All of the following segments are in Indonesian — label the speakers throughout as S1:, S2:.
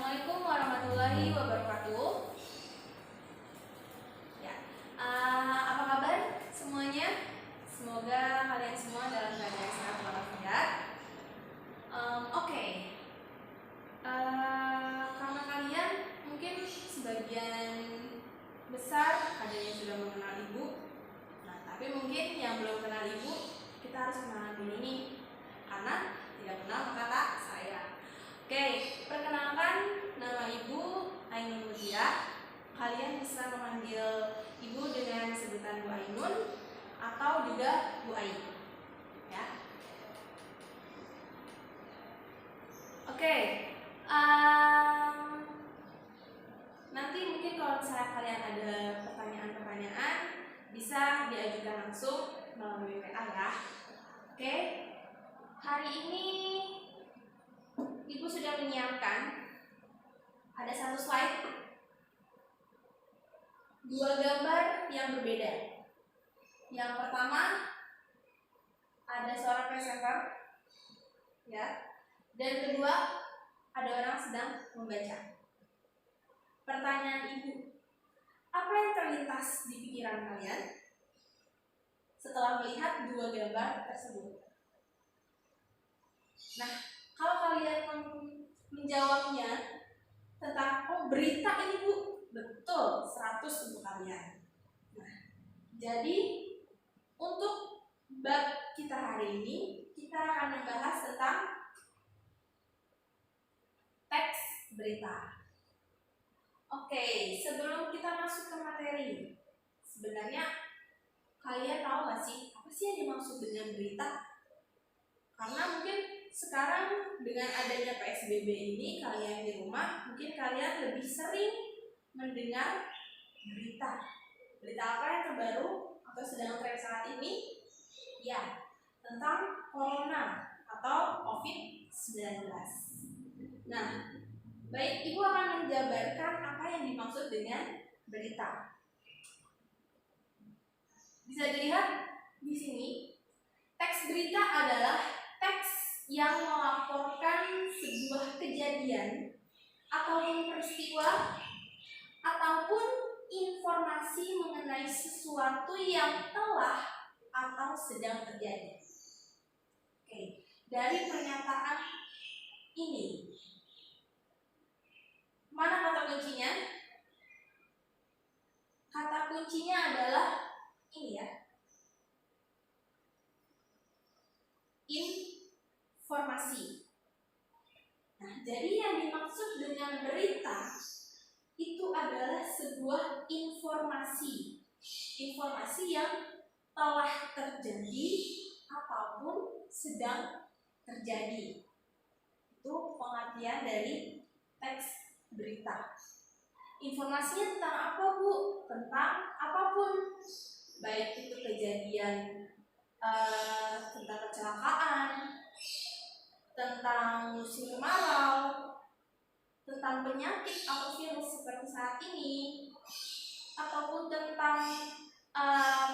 S1: Assalamualaikum warahmatullahi wabarakatuh. Ya, apa kabar semuanya? Semoga kalian semua dalam keadaan sehat walafiat. Oke. Karena kalian mungkin sebagian besar ada yang sudah mengenal ibu. Nah, tapi mungkin yang belum kenal ibu, kita harus kenalan dulu nih. Karena tidak kenal maka tak sayang. Oke, perkenalkan, nama Ibu Ainun Mutia. Kalian bisa memanggil Ibu dengan sebutan Bu Ainun atau juga Bu Ai. Ya. Oke, nanti mungkin kalau misalnya kalian ada pertanyaan-pertanyaan bisa diajukan langsung melalui WA ya. Oke, hari ini Ibu sudah menyiapkan ada satu slide, dua gambar yang berbeda. Yang pertama ada seorang presenter, ya, dan kedua ada orang sedang membaca. Pertanyaan Ibu, apa yang terlintas di pikiran kalian setelah melihat dua gambar tersebut? Nah, kalau kalian menjawabnya tentang berita ini Bu, betul, 100 untuk kalian. Nah, jadi untuk bab kita hari ini kita akan membahas tentang teks berita. Oke, sebelum kita masuk ke materi, sebenarnya kalian tahu gak sih apa sih yang dimaksud dengan berita? Karena mungkin sekarang dengan adanya PSBB ini, kalian di rumah mungkin kalian lebih sering mendengar berita. Berita apa yang terbaru atau sedang tren saat ini? Ya, tentang corona atau COVID-19. Nah, baik, Ibu akan menjabarkan apa yang dimaksud dengan berita. Bisa dilihat di sini, teks berita adalah teks yang melaporkan sebuah kejadian ataupun peristiwa ataupun informasi mengenai sesuatu yang telah atau sedang terjadi. Oke, dari pernyataan ini, mana kata kuncinya? Kata kuncinya adalah ini ya, informasi. Nah, jadi yang dimaksud dengan berita itu adalah sebuah informasi. Informasi yang telah terjadi ataupun sedang terjadi. Itu pengertian dari teks berita. Informasinya tentang apa Bu? Tentang apapun. Baik itu kejadian tentang kecelakaan, tentang musim kemarau, tentang penyakit atau virus seperti saat ini, ataupun tentang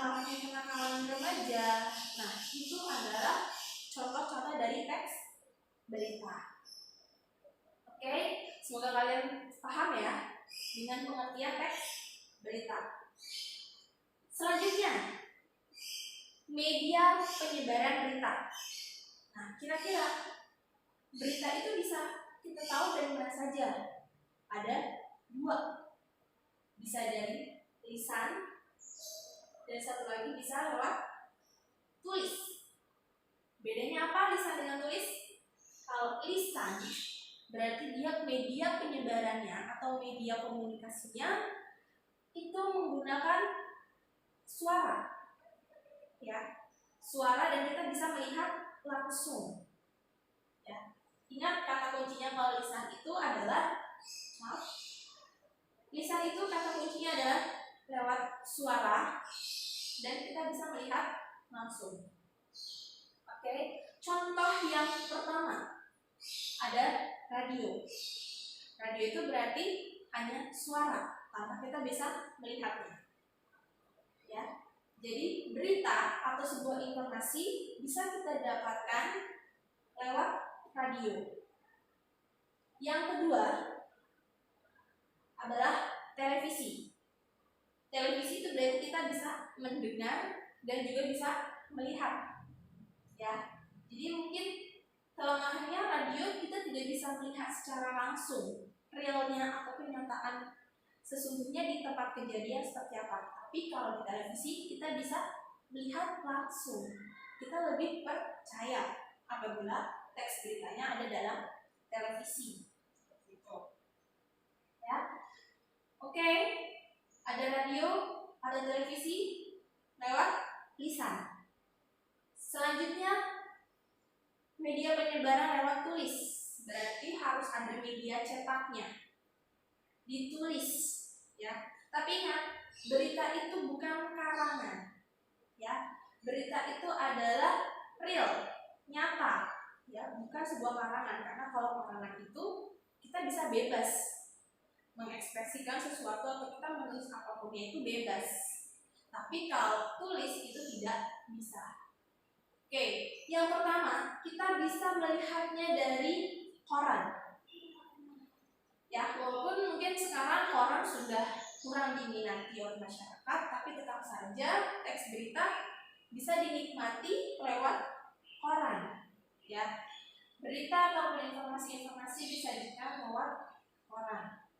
S1: maraknya kenakalan remaja. Nah, itu adalah contoh-contoh dari teks berita. Oke, semoga kalian paham ya dengan pengertian teks berita. Selanjutnya, media penyebaran berita. Nah, kira-kira berita itu bisa kita tahu dari mana saja? Ada dua. Bisa dari lisan, dan satu lagi bisa lewat tulis. Bedanya apa lisan dengan tulis? Kalau lisan berarti dia media penyebarannya atau media komunikasinya itu menggunakan suara. Ya, suara, dan kita bisa melihat langsung. Ya. Ingat kata kuncinya kalau lisan itu adalah lisan itu kata kuncinya adalah lewat suara dan kita bisa melihat langsung. Oke, contoh yang pertama ada radio. Radio itu berarti hanya suara tanpa kita bisa melihatnya. Ya. Jadi berita atau sebuah informasi bisa kita dapatkan lewat radio. Yang kedua adalah televisi. Televisi itu berarti kita bisa mendengar dan juga bisa melihat. Ya. Jadi mungkin kelemahannya radio kita tidak bisa melihat secara langsung realnya atau kenyataan sesungguhnya di tempat kejadian seperti apa. Tapi kalau di televisi kita bisa melihat langsung. Kita lebih percaya apabila teks beritanya ada dalam televisi. Gitu. Ya. Oke. Ada radio, ada televisi lewat lisan. Selanjutnya media penyebaran lewat tulis. Berarti harus ada media cetaknya. Ditulis, ya. Tapi ingat, berita itu bukan karangan. Ya. Berita itu adalah real, nyata, ya, bukan sebuah karangan. Karena kalau karangan itu kita bisa bebas mengekspresikan sesuatu atau kita menulis apapun itu bebas. Tapi kalau tulis itu tidak bisa. Oke, yang pertama kita bisa melihatnya dari koran. Ya, walaupun mungkin sekarang koran sudah kurang diminati oleh masyarakat, tapi tetap saja teks berita bisa dinikmati lewat koran. Ya, berita atau informasi-informasi bisa disajikan lewat koran.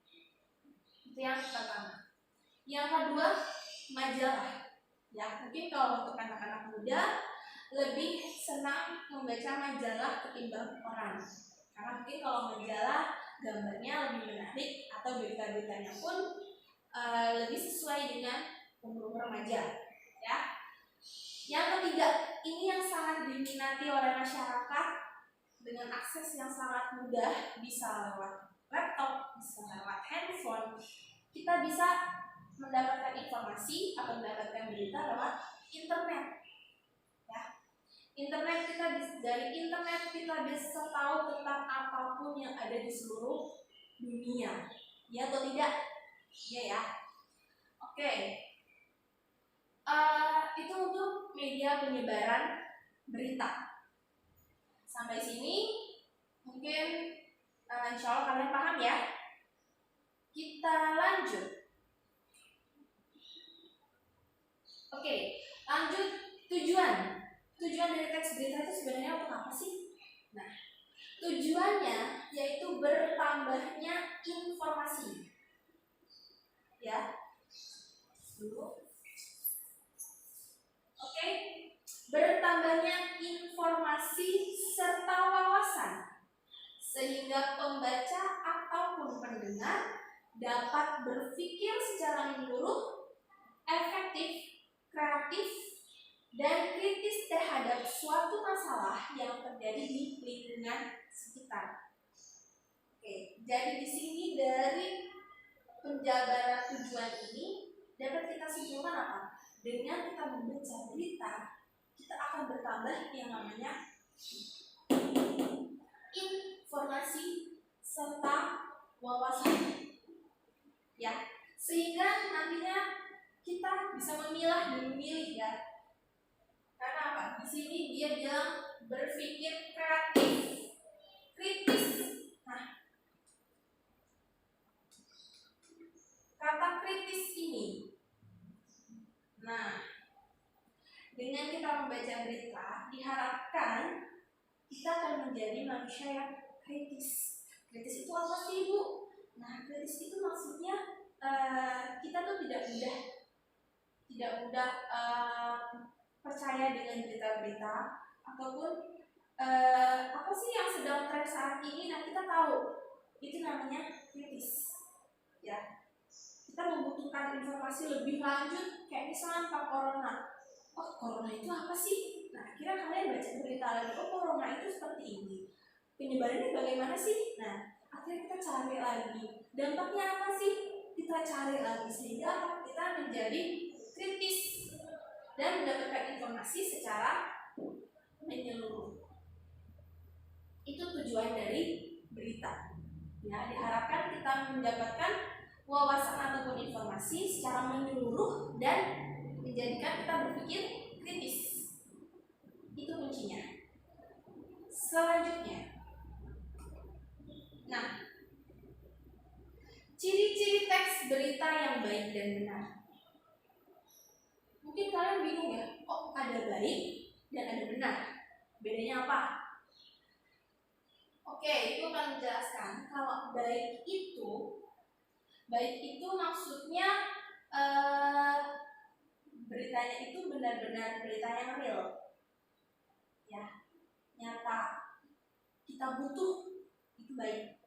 S1: Itu yang pertama. Yang kedua, majalah. Ya, mungkin kalau untuk anak-anak muda lebih senang membaca majalah ketimbang koran. Karena mungkin kalau majalah gambarnya lebih menarik atau berita-beritanya pun lebih sesuai dengan umur remaja. Ya. Yang ketiga, ini yang sangat diminati oleh masyarakat dengan akses yang sangat mudah, bisa lewat laptop, bisa lewat handphone. Kita bisa mendapatkan informasi atau mendapatkan berita lewat internet. Ya. Dari internet kita bisa tahu tentang apapun yang ada di seluruh dunia. Ya atau tidak? Iya ya. Oke. Itu untuk media penyebaran berita. Sampai sini mungkin insya Allah kalian paham ya. Kita lanjut. Oke, lanjut tujuan. Tujuan dari teks berita itu sebenarnya untuk apa sih? Nah, tujuannya yaitu bertambahnya informasi. Ya. Dulu. Oke, bertambahnya informasi serta wawasan sehingga pembaca ataupun pendengar dapat berpikir secara menyeluruh, efektif, kreatif, dan kritis terhadap suatu masalah yang terjadi di lingkungan sekitar. Oke, jadi di sini dari penjabaran tujuan ini dapat kita simpulkan apa? Dengan kita membaca berita, kita akan bertambah yang namanya informasi serta wawasan. Ya, sehingga nantinya kita bisa memilah dan memilih ya. Karena apa? Di sini dia bilang berpikir kreatif, kritis. Nah, kata kritis ini. Nah, dengan kita membaca berita, diharapkan kita akan menjadi manusia yang kritis. Kritis itu apa sih, Bu? Nah, kritis itu maksudnya kita tuh tidak mudah percaya dengan berita-berita ataupun apa sih yang sedang tren saat ini. Nah, kita tahu itu namanya kritis. Ya, kita membutuhkan informasi lebih lanjut, kayak misalnya tentang corona. Oh, corona itu apa sih? Nah, akhirnya kalian baca berita lagi, oh corona itu seperti ini. Penyebarannya bagaimana sih? Nah, akhirnya kita cari lagi. Dampaknya apa sih? Kita cari lagi sehingga kita menjadi kritis dan mendapatkan informasi secara menyeluruh. Itu tujuan dari berita. Ya, diharapkan kita mendapatkan wawasan ataupun informasi secara menyeluruh dan menjadikan kita berpikir kritis. Itu kuncinya. Selanjutnya, nah, ciri-ciri teks berita yang baik dan benar. Mungkin kalian bingung ya, kok ada baik dan ada benar? Bedanya apa? Oke, itu akan menjelaskan kalau baik itu maksudnya beritanya itu benar-benar berita yang real, ya, nyata, kita butuh, itu baik.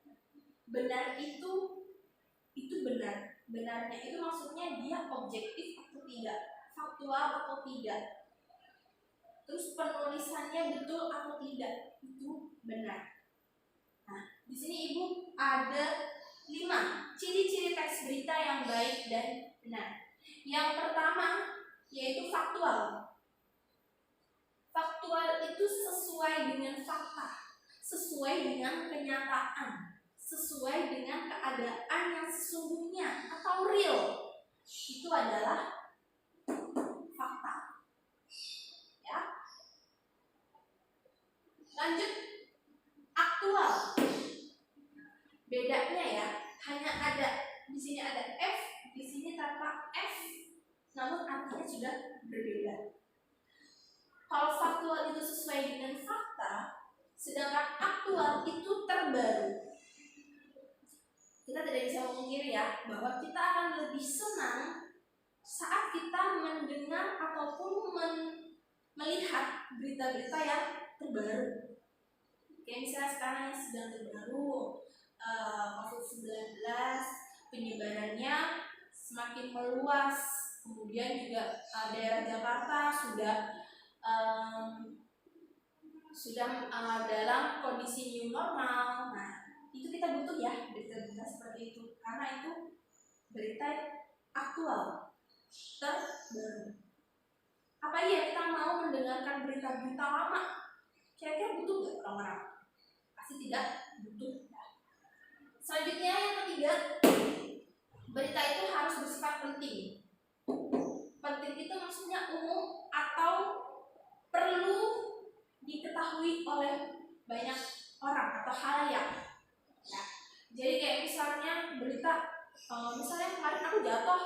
S1: Benar itu benar. Benarnya itu maksudnya dia objektif atau tidak, faktual atau tidak, terus penulisannya betul atau tidak, itu benar. Nah, di sini Ibu ada 5 ciri-ciri teks berita yang baik dan benar. Yang pertama yaitu faktual. Faktual itu sesuai dengan fakta, sesuai dengan kenyataan, sesuai dengan keadaan yang sesungguhnya atau real. Itu adalah fakta. Ya. Lanjut, aktual. Bedanya ya, hanya ada di sini ada F, di sini tanpa F, namun artinya sudah berbeda. Kalau faktual itu sesuai dengan fakta, sedangkan aktual itu terbaru. Kita tidak bisa memungkiri ya, bahwa kita akan lebih senang saat kita mendengar ataupun melihat berita-berita yang terbaru. Kayak misalnya sekarang yang sedang terbaru, COVID-19, penyebarannya semakin meluas. Kemudian juga daerah Jakarta sudah dalam kondisi new normal. Nah, itu kita butuh ya berita-berita seperti itu, karena itu berita aktual, terbaru. Apa iya kita mau mendengarkan berita-berita lama? Kira-kira butuh nggak orang-orang? Pasti tidak butuh. Selanjutnya yang ketiga, berita itu harus bersifat penting. Penting itu maksudnya umum atau perlu diketahui oleh banyak orang atau halayak. Ya. Jadi kayak misalnya berita, misalnya kemarin aku jatuh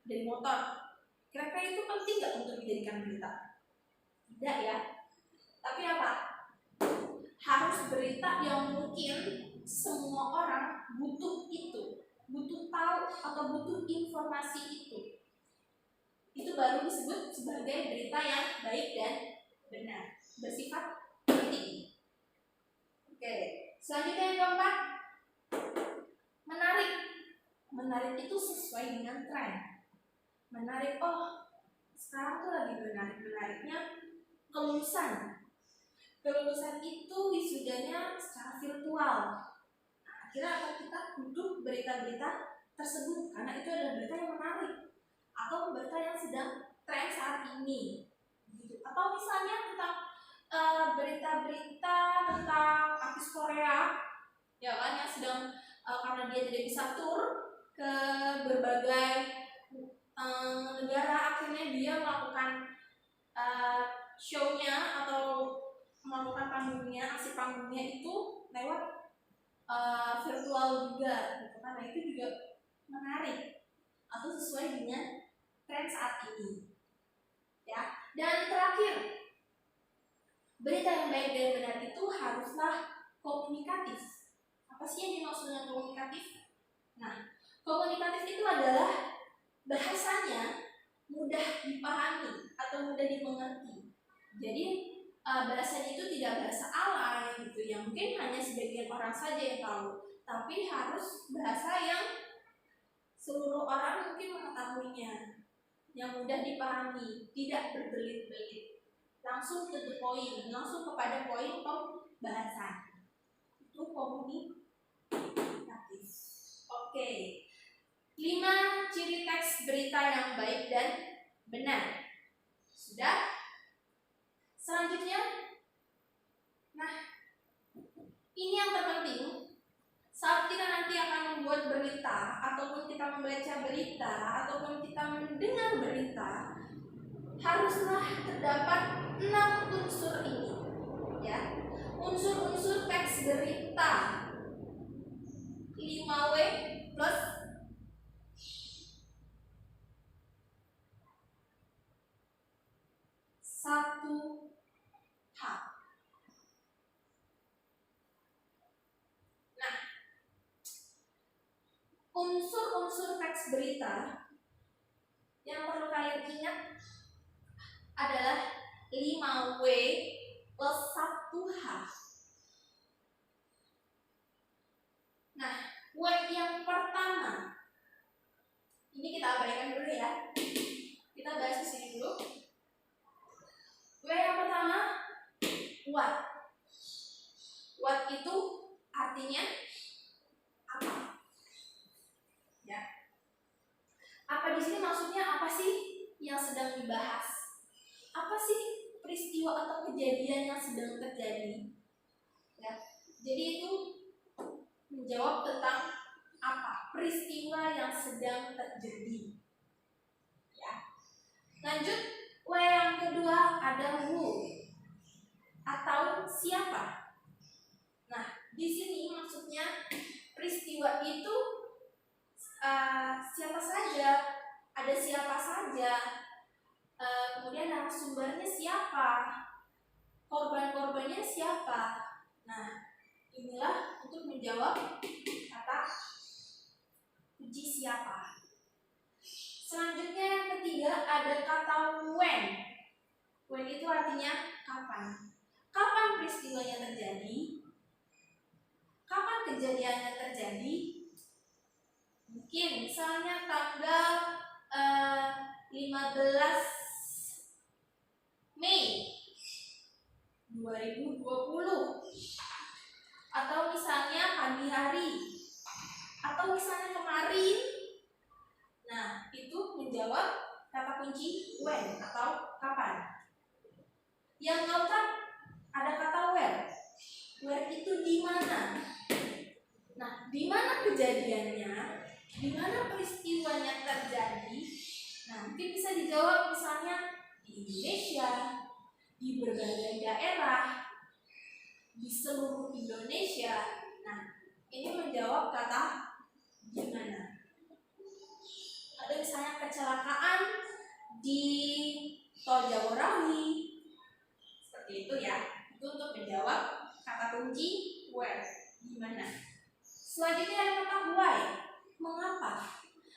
S1: dari motor. Kira-kira itu penting nggak untuk dijadikan berita? Tidak ya. Tapi apa? Harus berita yang mungkin semua orang butuh itu, butuh tahu atau butuh informasi itu. Itu baru disebut sebagai berita yang baik dan benar, bersifat penting. Oke, selanjutnya yang keempat, menarik. Menarik itu sesuai dengan tren. Menarik, oh sekarang tuh lagi menariknya kelulusan. Kelulusan itu wisudanya secara virtual. Nah, akhirnya kita butuh berita-berita tersebut karena itu adalah berita yang menarik atau berita yang sedang tren saat ini. Atau misalnya tentang berita-berita tentang artis Korea, ya kan, yang sedang karena dia tidak bisa tur ke berbagai negara, akhirnya dia melakukan show-nya atau melakukan panggungnya, aksi panggungnya itu lewat virtual juga, gitu kan. Nah, itu juga menarik atau sesuai dengan tren saat ini. Ya. Dan terakhir, berita yang baik dan benar itu haruslah komunikatif. Apa sih yang dimaksud dengan komunikatif? Nah, komunikatif itu adalah bahasanya mudah dipahami atau mudah dimengerti. Jadi bahasanya itu tidak bahasa alay gitu, yang mungkin hanya sebagian orang saja yang tahu, tapi harus bahasa yang seluruh orang mungkin mengetahuinya, yang mudah dipahami, tidak berbelit-belit, langsung to the point, langsung kepada poin pembahasan. Itu komunikatif. Oke. 5 ciri teks berita yang baik dan benar. Sudah? Selanjutnya, nah, ini yang terpenting. Saat kita nanti akan membuat berita, ataupun kita membaca berita, ataupun kita mendengar berita, haruslah terdapat 6 unsur ini, ya. Unsur-unsur teks berita 5W plus unsur teks berita yang perlu kalian ingat adalah 5W plus 1H. Nah, W yang pertama, ini kita abaikan dulu ya. Kita bahas di sini dulu. W yang pertama, what. What itu artinya apa? Ya. Apa di sini maksudnya apa sih yang sedang dibahas? Apa sih peristiwa atau kejadian yang sedang terjadi? Ya. Jadi itu menjawab tentang apa? Peristiwa yang sedang terjadi. Ya. Lanjut, W yang kedua ada who atau siapa. Nah, di sini maksudnya peristiwa itu siapa saja, ada siapa saja, kemudian narasumbernya siapa, korban-korbannya siapa. Nah, inilah untuk menjawab kata kunci siapa. Selanjutnya yang ketiga ada kata when. When itu artinya kapan. Kapan peristiwanya terjadi? Kapan kejadiannya terjadi? Mungkin misalnya tanggal 15 Mei 2020, atau misalnya pagi hari, atau misalnya kemarin. Nah, itu menjawab kata kunci when atau kapan. Yang keempat ada kata where. Where itu di mana. Nah, di mana kejadiannya, di mana peristiwanya terjadi. Nah, mungkin bisa dijawab misalnya di Indonesia, di berbagai daerah, di seluruh Indonesia. Nah, ini menjawab kata di mana. Ada misalnya kecelakaan di Tol Jagorawi, seperti itu ya. Itu untuk menjawab kata kunci where, di mana. Selanjutnya ada kata why, mengapa.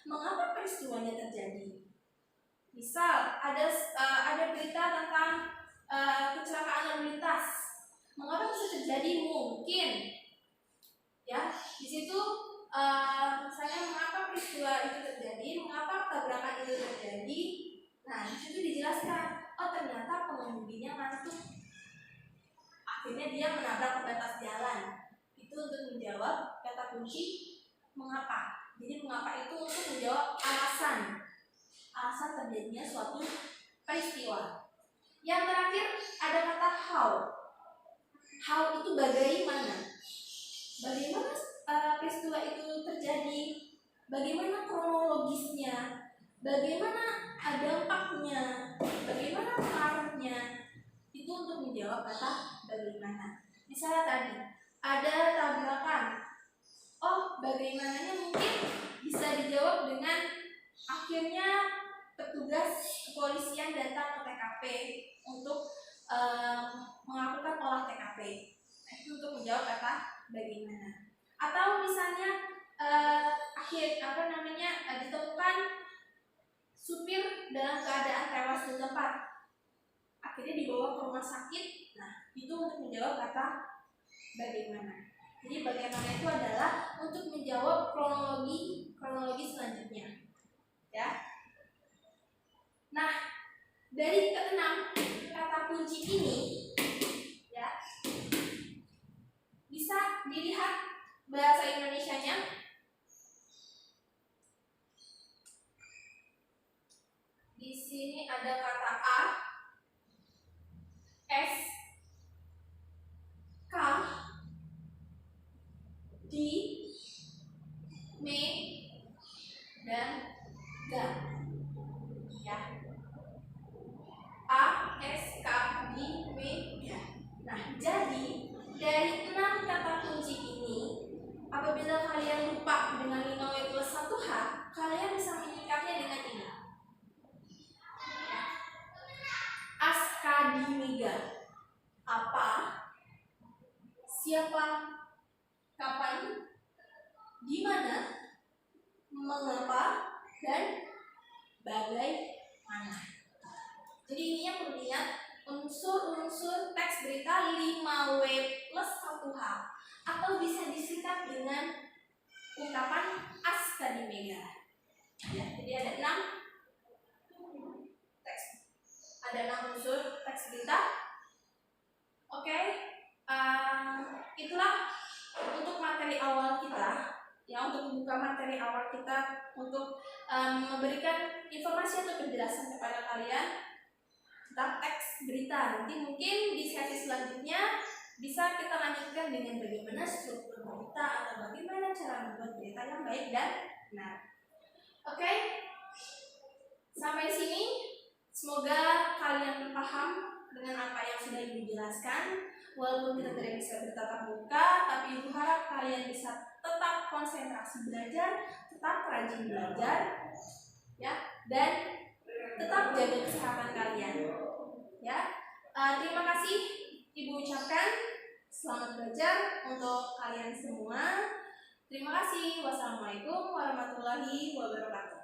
S1: Mengapa peristiwanya terjadi? Misal ada berita tentang kecelakaan lalu lintas. Mengapa bisa terjadi? Mungkin ya di situ misalnya mengapa peristiwa itu terjadi, mengapa tabrakan itu terjadi. Nah, di situ dijelaskan, oh ternyata pengemudinya ngantuk, akhirnya dia menabrak pembatas jalan. Itu untuk menjawab kata kunci mengapa. Jadi mengapa itu untuk menjawab alasan terjadinya suatu peristiwa. Yang terakhir ada kata how. How itu bagaimana. Bagaimana peristiwa itu terjadi, bagaimana kronologisnya, bagaimana dampaknya, bagaimana pengaruhnya. Itu untuk menjawab kata bagaimana. Misalnya tadi ada tabrakan, oh bagaimananya mungkin bisa dijawab dengan akhirnya petugas kepolisian datang ke TKP untuk melakukan olah TKP. Nah, itu untuk menjawab kata bagaimana. Atau misalnya ditemukan supir dalam keadaan tewas di tempat, akhirnya dibawa ke rumah sakit. Nah, itu untuk menjawab kata bagaimana. Jadi bagaimana itu adalah untuk menjawab kronologi selanjutnya. Ya. Nah, dari keenam kata kunci ini ya bisa dilihat bahasa Indonesianya. Di sini ada kata A, S, K, D, M, dan G. Ya. A, S, K, D, M, G. Nah, jadi dari 6 kata kunci ini, apabila kalian lupa dengan 5W plus 1H, kalian bisa menyingkatnya dengan ini. Askadimega. Apa, siapa, kapan, di mana, mengapa, dan bagaimana. Jadi ini yang perlu diingat, unsur-unsur teks berita 5W plus 1H, atau bisa disingkat dengan ungkapan ASKADIMEGA. Ya, jadi ada 6 unsur teks berita. Oke, itulah untuk materi awal kita. Ya, untuk membuka materi awal kita untuk memberikan informasi atau penjelasan kepada kalian tentang teks berita. Nanti mungkin di sesi selanjutnya bisa kita lanjutkan dengan bagaimana struktur berita atau bagaimana cara membuat berita yang baik dan benar. Oke, sampai sini semoga kalian paham dengan apa yang sudah Ibu jelaskan. Walaupun kita tidak bisa bertatap muka, tapi Ibu harap kalian bisa tetap konsentrasi belajar, tetap rajin belajar, ya, dan tetap jaga kesehatan kalian. Ya, terima kasih Ibu ucapkan. Selamat belajar untuk kalian semua. Terima kasih. Wassalamualaikum warahmatullahi wabarakatuh.